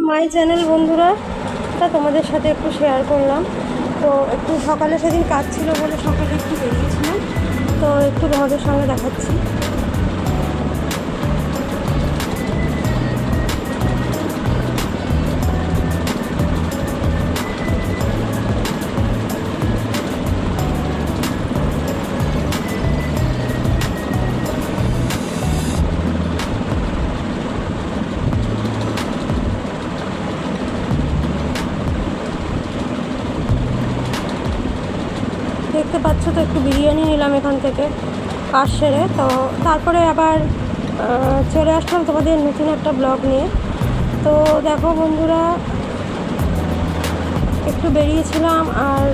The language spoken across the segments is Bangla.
মাই চ্যানেল বন্ধুরা, তা তোমাদের সাথে একটু শেয়ার করলাম। তো একটু সকালে সেদিন কাজ ছিল বলে সকালে একটু বেরিয়েছিলাম, তো একটু তোমাদের সঙ্গে দেখাচ্ছি। দেখতে পাচ্ছ তো একটু বিরিয়ানি নিলাম এখান থেকে কাজ সেরে। তো তারপরে আবার চলে আসলাম তোমাদের নতুন একটা ব্লগ নিয়ে। তো দেখো বন্ধুরা, একটু বেরিয়েছিলাম আর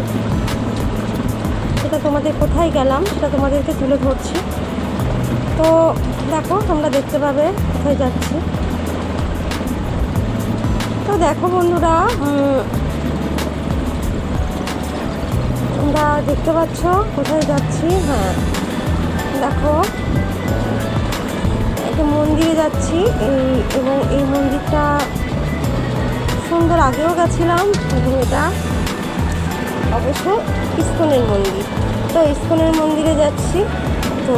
সেটা তোমাদের কোথায় গেলাম সেটা তোমাদেরকে তুলে ধরছি। তো দেখো, তোমরা দেখতে পাবে কোথায় যাচ্ছি। তো দেখো বন্ধুরা, তোমরা দেখতে পাচ্ছ কোথায় যাচ্ছি। হ্যাঁ দেখো, একটা মন্দিরে যাচ্ছি এবং এই মন্দিরটা সুন্দর, আগেও গেছিলাম এবং এটা অবশ্য ইস্কনের মন্দির। তো ইস্কনের মন্দিরে যাচ্ছি। তো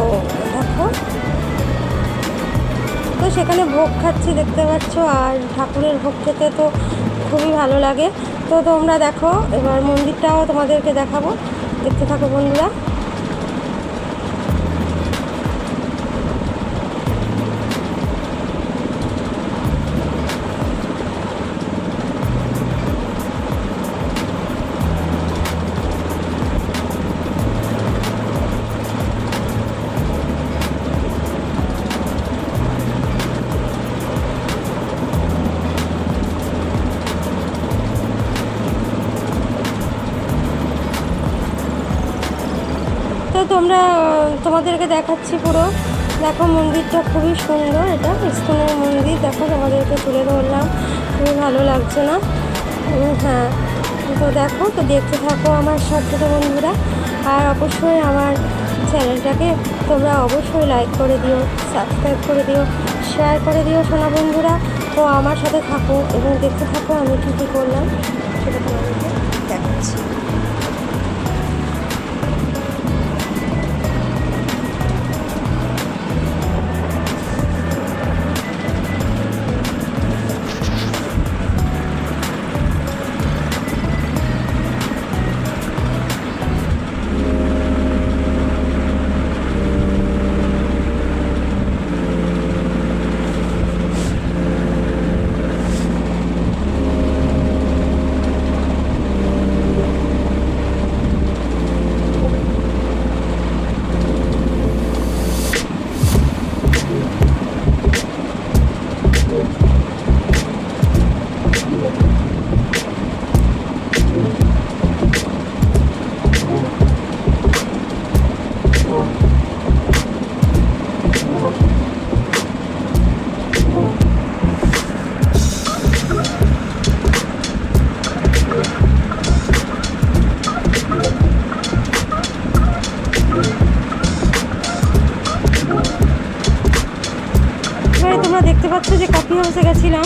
দেখো, তো সেখানে ভোগ খাচ্ছি দেখতে পাচ্ছ, আর ঠাকুরের ভোগ খেতে তো খুবই ভালো লাগে। তো তোমরা দেখো, এবার মন্দিরটাও তোমাদেরকে দেখাবো, দেখতে থাকো বন্ধুরা। তো তোমাদেরকে দেখাচ্ছি পুরো। দেখো, মন্দিরটা খুবই সুন্দর, এটা ইস্কনের মন্দির। দেখো, তোমাদেরকে তুলে ধরলাম, খুবই ভালো লাগছে না? হ্যাঁ, তো দেখো, তো দেখতে থাকো আমার সাথে তো বন্ধুরা। আর অবশ্যই আমার চ্যানেলটাকে তোমরা অবশ্যই লাইক করে দিও, সাবস্ক্রাইব করে দিও, শেয়ার করে দিও সোনা বন্ধুরা। তো আমার সাথে থাকো এবং দেখতে থাকো আমি কী কী করলাম সেটা তোমাদেরকে দেখাচ্ছি। তোমরা দেখতে পাচ্ছ যে কফি হাউসে গেছিলাম,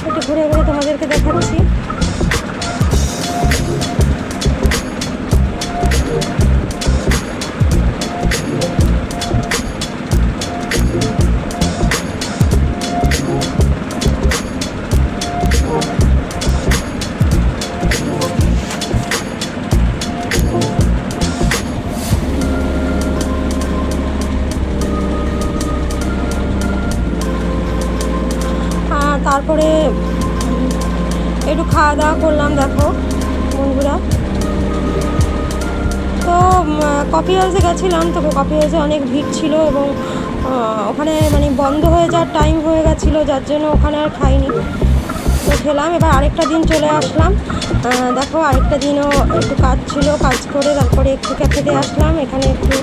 একটু ঘুরে ঘুরে তোমাদেরকে দেখাচ্ছি। তারপরে একটু খাওয়া দাওয়া করলাম দেখো বন্ধুরা। তো কফি হাউসে গেছিলাম, তো কফি হাউসে অনেক ভিড় ছিল এবং ওখানে মানে বন্ধ হয়ে যাওয়ার টাইম হয়ে গেছিলো, যার জন্য ওখানে আর খাইনি। তো খেলাম, এবার আরেকটা দিন চলে আসলাম। দেখো, আরেকটা দিনও একটু কাজ ছিল, কাজ করে তারপরে একটু ক্যাফেতে আসলাম। এখানে একটু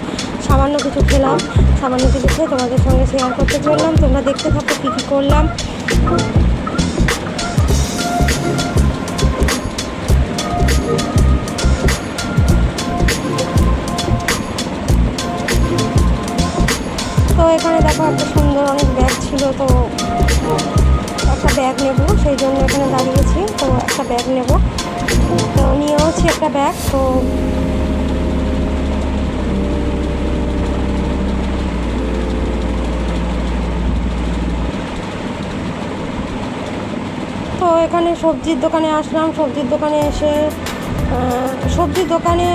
সামান্য কিছু খেলাম, সামান্য কিছু খেয়ে তোমাদের সঙ্গে শেয়ার করতে চললাম। তোমরা দেখতে থাকো কী কী করলাম। তো এখানে দেখো, একটা সুন্দর অনেক ব্যাগ ছিল, তো একটা ব্যাগ নেব, সেই জন্য এখানে দাঁড়িয়েছি। তো একটা ব্যাগ নেব, তো নিয়েওছি একটা ব্যাগ। তো এখানে সবজির দোকানে আসলাম। সবজির দোকানে এসে সবজির দোকানে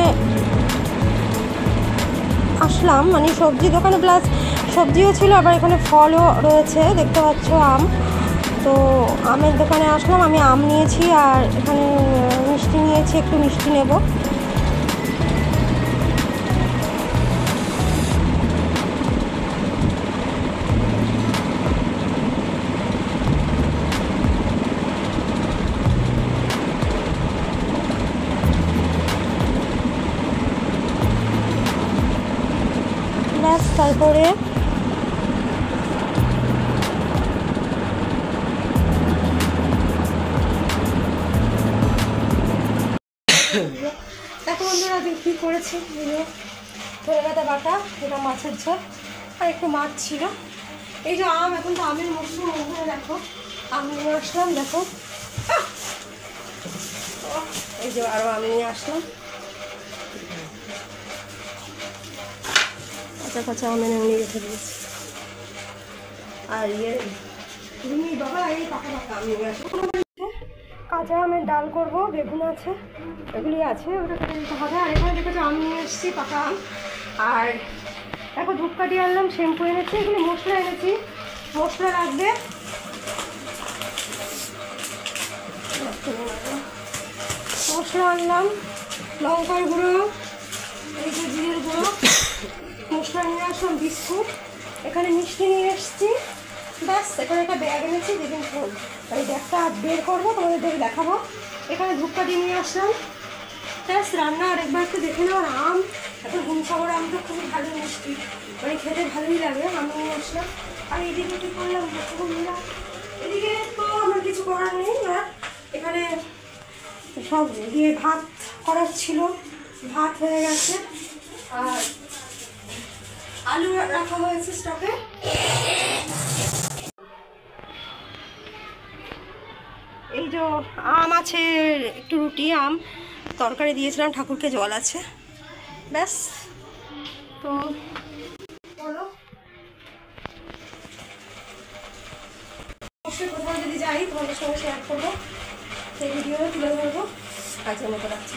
আসলাম, মানে সবজি দোকানে প্লাস সবজিও ছিল, আবার এখানে ফলও রয়েছে, দেখতে পাচ্ছ আম। তো আমের দোকানে আসলাম, আমি আম নিয়েছি আর এখানে মিষ্টি নিয়েছি, একটু মিষ্টি নেব। ব্যাস, তারপরে দেখো বন্ধুরা কী করেছি, ধরে পাতা বাটা, এটা মাছের ঝোল আর একটু মাছ ছিল। এই যে আম, এখন তো আমের মৌসুম। বন্ধুরা দেখো আম নিয়ে আসলাম, দেখো এই যে আরও আম নিয়ে আসলাম। কাঁচা কাঁচা আম এনে নিয়ে রেখে দিয়েছি। আর বাবা এই পাকা পাকা আম নিয়ে আসবো। কাঁচা আমের ডাল করবো, বেগুন আছে, এগুলি আছে, ওটা কেটে দিতে হবে। আর এখানে দেখেছো আম নিয়ে এসেছি, পাকা আম। আর দেখো ধূপকাঠি আনলাম, শ্যাম্পু এনেছি, এগুলি মশলা এনেছি, মশলা লাগবে। মশলা আনলাম, লঙ্কার গুঁড়ো, এই যে জিরের গুঁড়ো, মশলা নিয়ে আসলাম, বিস্কুট, এখানে মিষ্টি নিয়ে এসেছি। ব্যাস, এখানে একটা ব্যাগ এনেছি, দেখুন ফোন, এই ব্যাগটা বের করবো, তোমাদের দেখাবো। এখানে ধূপকাঠি নিয়ে আসলাম। ব্যাস, রান্না আরেকবার একটু দেখে নেওয়ার। আম এখন হিমসাগর আমটা খুবই ভালো মিষ্টি, মানে খেতে ভালোই লাগে। আমি নিয়ে আসলাম। আর এদিকে কী করলাম বন্ধুরা, এদিকে তো আমার কিছু করার নেই। আর এখানে সব দিয়ে ভাত করার ছিল, ভাত হয়ে গেছে। আর আলু রাখা হয়েছে স্টকে। এই যে আম আছে, একটু রুটি, আম তরকারি দিয়েছিলাম, ঠাকুরকে জল আছে। ব্যাস, তো বলো অবশ্যই কোথাও যদি যাই তোমাদের সঙ্গে শেয়ার করবো, সেই ভিডিও তুলে ধরবো। আজকের মতো রাখছি।